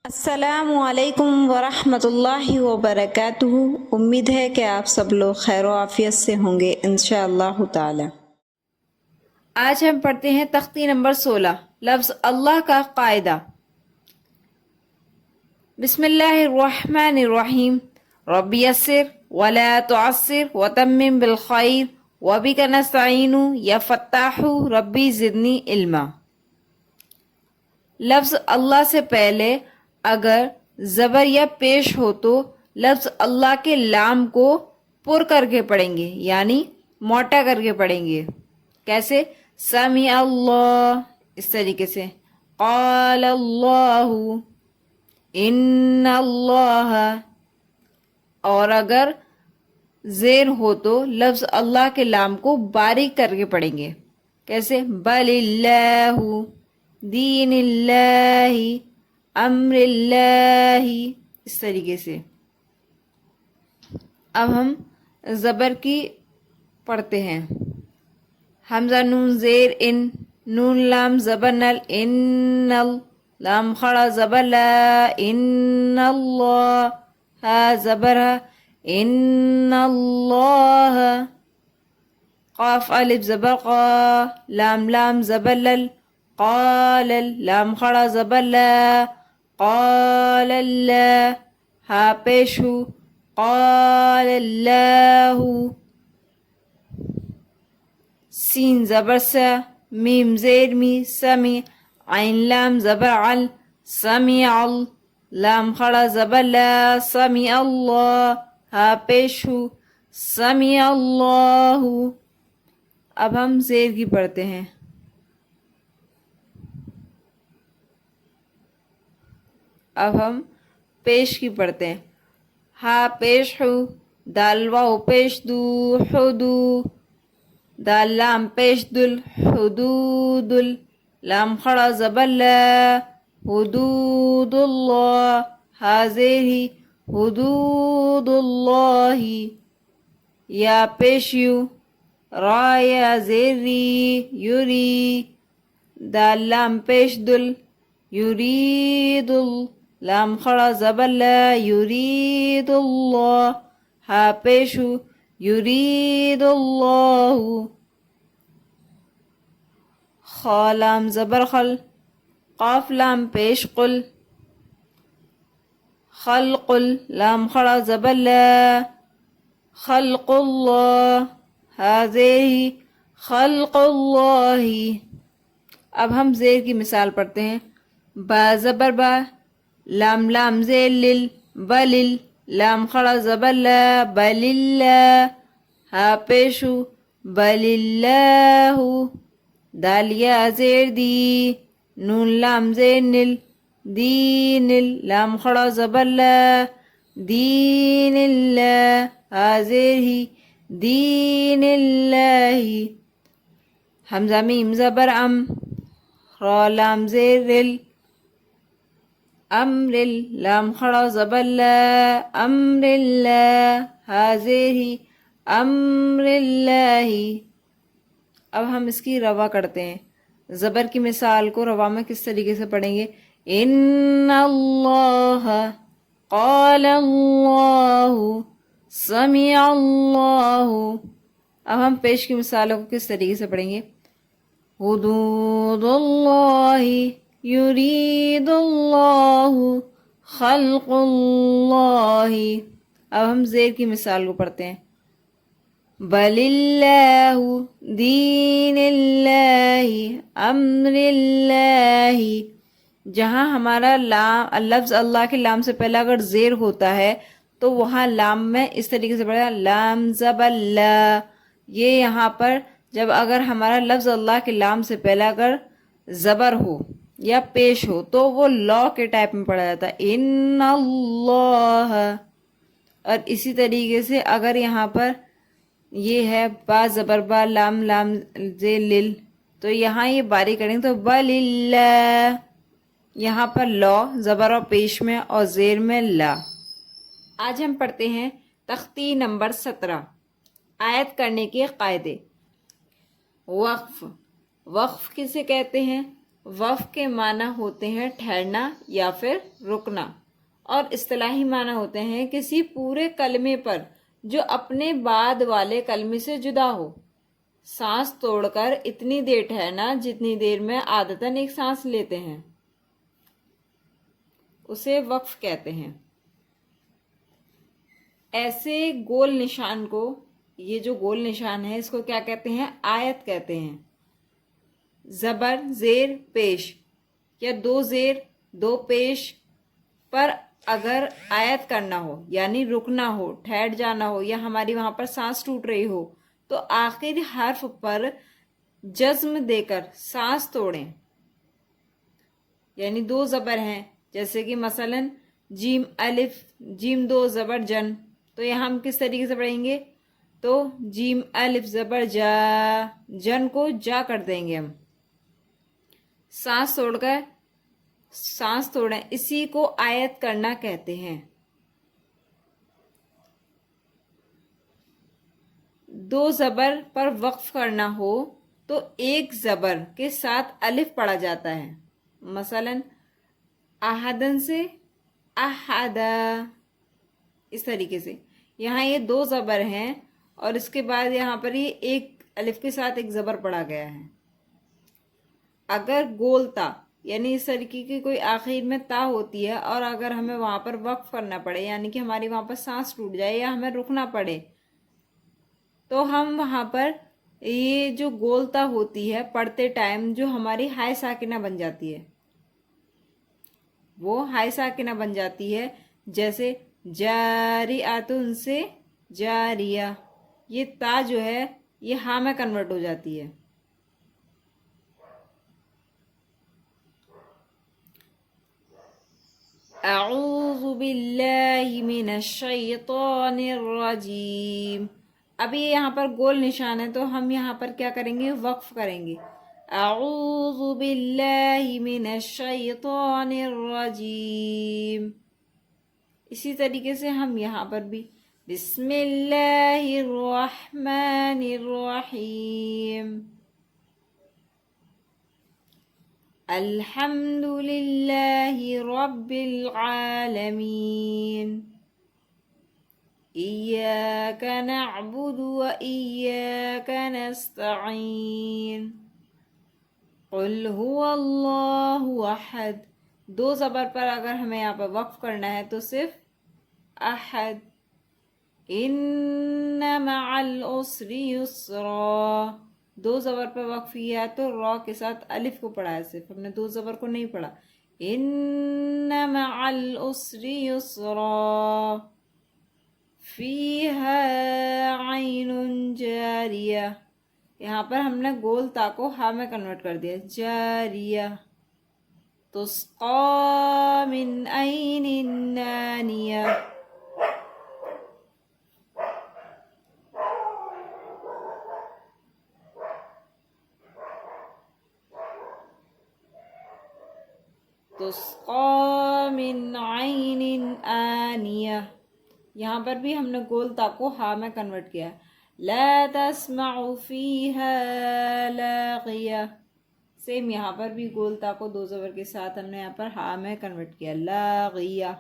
السلام علیکم ورحمۃ اللہ وبرکاتہ۔ امید ہے کہ آپ سب لوگ خیر و عافیت سے ہوں گے انشاءاللہ تعالی۔ آج ہم پڑھتے ہیں تختی نمبر 16 لفظ اللہ کا قاعدہ۔ بسم اللہ الرحمن الرحیم۔ رب یسر ولا تعسر وتمم بالخیر وبک نستعین یا فتاح ربی زدنی علما۔ لفظ اللہ سے پہلے اگر زبر یا پیش ہو تو لفظ اللہ کے لام کو پر کر کے پڑھیں گے، یعنی موٹا کر کے پڑھیں گے۔ کیسے؟ سمیع اللہ، اس طریقے سے۔ قال اللہ، ان اللہ۔ اور اگر زیر ہو تو لفظ اللہ کے لام کو باریک کر کے پڑھیں گے۔ کیسے؟ بل اللہ، دین اللہ، امر اللہ، اس طریقے سے۔ اب ہم زبر کی پڑھتے ہیں۔ حمزہ نون زیر ان، نون لام زبر نل، ان لام خڑا زبر لا، ان اللہ، ہا زبر ہا، ان اللہ۔ قاف الف زبر قا، لام لام زبر لل، قال لام خڑا زبر لا، قال اللہ، ہا پیش ہو، قال اللہ۔ سین زبر سا، میم زیر می، سمی، عین لام زبر عل، سمیع ال، لام خڑا زبر لا، سمیع اللہ، ہا پیش ہو، سمیع اللہ۔ اب ہم زیر کی پڑھتے ہیں۔ اب ہم پیش کی پڑھتے ہیں۔ ہا پیش ہو، دال واو پیش دو، حدو، دال لام پیش دل، حدود، لام خڑا زبر لا، حدود اللہ، ہا زیر ہی، حدود اللہ۔ یا پیش یو، را یا زیر ری، یوری، دال لام پیش دل، یرید، لام خڑا زبر لا، یرید اللہ، ہا پیش ہو، یرید اللہ۔ خا لام زبر خل، قاف لام پیش قل، خلق، لام خڑا زبر لا، خلق اللہ، ہا زیر ہی، خلق اللہ۔ اب ہم زیر کی مثال پڑھتے ہیں۔ با زبر با، لام لام زیر لل، بلل، لام خڑا زبر لا، بل اللہ، ہا پیشو، بل اللہ۔ دال یا زیر دی، نون لام زیر نل، دین، لام خڑا زبر لا، دین اللہ، ہا زیر ہی، دین اللہ۔ حمزہ میم زبر ام، را لام زیر رل، امر، لام خڑا زبر لا، امر اللہ، ہا زیر ہی، امر اللہ۔ اب ہم اس کی روا کرتے ہیں۔ زبر کی مثال کو روا میں کس طریقے سے پڑھیں گے؟ ان اللہ، قال اللہ، سمیع اللہ۔ اب ہم پیش کی مثالوں کو کس طریقے سے پڑھیں گے؟ حدود اللہ، یرید اللہ، خلق اللہ۔ اب ہم زیر کی مثال کو پڑھتے ہیں۔ بل اللہ، دین اللہ، امر اللہ۔ جہاں ہمارا لام لفظ اللہ کے لام سے پہلا اگر زیر ہوتا ہے تو وہاں لام میں اس طریقے سے پڑھا لام زبر لا۔ یہ یہاں پر جب اگر ہمارا لفظ اللہ کے لام سے پہلا اگر زبر ہو یا پیش ہو تو وہ لا کے ٹائپ میں پڑھا جاتا ہے، ان اللہ۔ اور اسی طریقے سے اگر یہاں پر یہ ہے با زبر با، لام لام زیر لل، تو یہاں یہ باریک کریں تو بل اللہ۔ یہاں پر لا زبر و پیش میں اور زیر میں لا۔ آج ہم پڑھتے ہیں تختی نمبر 17 آیت کرنے کے قاعدے۔ وقف، وقف کسے کہتے ہیں؟ وقف کے معنی ہوتے ہیں ٹھہرنا یا پھر رکنا، اور اصطلاحی معنی ہوتے ہیں کسی پورے کلمے پر جو اپنے بعد والے کلمے سے جدا ہو، سانس توڑ کر اتنی دیر ٹھہرنا جتنی دیر میں عادتاً ایک سانس لیتے ہیں، اسے وقف کہتے ہیں۔ ایسے گول نشان کو، یہ جو گول نشان ہے اس کو کیا کہتے ہیں؟ آیت کہتے ہیں۔ زبر، زیر، پیش یا دو زیر دو پیش پر اگر آیت کرنا ہو یعنی رکنا ہو، ٹھہر جانا ہو، یا ہماری وہاں پر سانس ٹوٹ رہی ہو تو آخری حرف پر جزم دے کر سانس توڑیں، یعنی دو زبر ہیں جیسے کہ مثلا جیم الف، جیم دو زبر جن، تو یہاں ہم کس طریقے سے پڑھیں گے؟ تو جیم الف زبر جا، جن کو جا کر دیں گے ہم، سانس توڑ کر سانس توڑیں، اسی کو آیت کرنا کہتے ہیں۔ دو زبر پر وقف کرنا ہو تو ایک زبر کے ساتھ الف پڑھا جاتا ہے، مثلا احدن سے احدا، اس طریقے سے۔ یہاں یہ دو زبر ہیں اور اس کے بعد یہاں پر یہ ایک الف کے ساتھ ایک زبر پڑھا گیا ہے۔ اگر گولتا یعنی اس طریقے کی کوئی آخر میں تا ہوتی ہے اور اگر ہمیں وہاں پر وقف کرنا پڑے، یعنی کہ ہماری وہاں پر سانس ٹوٹ جائے یا ہمیں رکنا پڑے، تو ہم وہاں پر یہ جو گولتا ہوتی ہے پڑھتے ٹائم جو ہماری ہائے ساکنہ بن جاتی ہے، وہ ہائے ساکنہ بن جاتی ہے، جیسے جاریاتن سے جاریہ، یہ تا جو ہے یہ ہاں میں کنورٹ ہو جاتی ہے۔ اعوذ باللہ من الشیطان الرجیم، ابھی یہاں پر گول نشان ہے تو ہم یہاں پر کیا کریں گے؟ وقف کریں گے۔ اعوذ باللہ من الشیطان الرجیم، اسی طریقے سے ہم یہاں پر بھی بسم اللہ الرحمن الرحیم، الحمد للہ رب العالمین، ایاک نعبد و ایاک نستعین، قل هو اللہ احد، دو زبر پر اگر ہمیں یہاں پر وقف کرنا ہے تو صرف احد، ان مع العسر یسرا، دو زبر پر وقف کیا ہے تو را کے ساتھ الف کو پڑھا ہے، صرف ہم نے دو زبر کو نہیں پڑھا۔ ان مع العسر یسرا، فیہا عین جاریہ، یہاں پر ہم نے گول تا کو ہا میں کنورٹ کر دیا، جاریہ، تسقا من عین آنیہ، تسقا من عین آنیہ، یہاں پر بھی ہم نے گول تا کو ہا میں کنورٹ کیا، لا تسمع فیہا لاغیہ، سیم یہاں پر بھی گول تا کو دو زبر کے ساتھ ہم نے یہاں پر ہا میں کنورٹ کیا، لاغیہ۔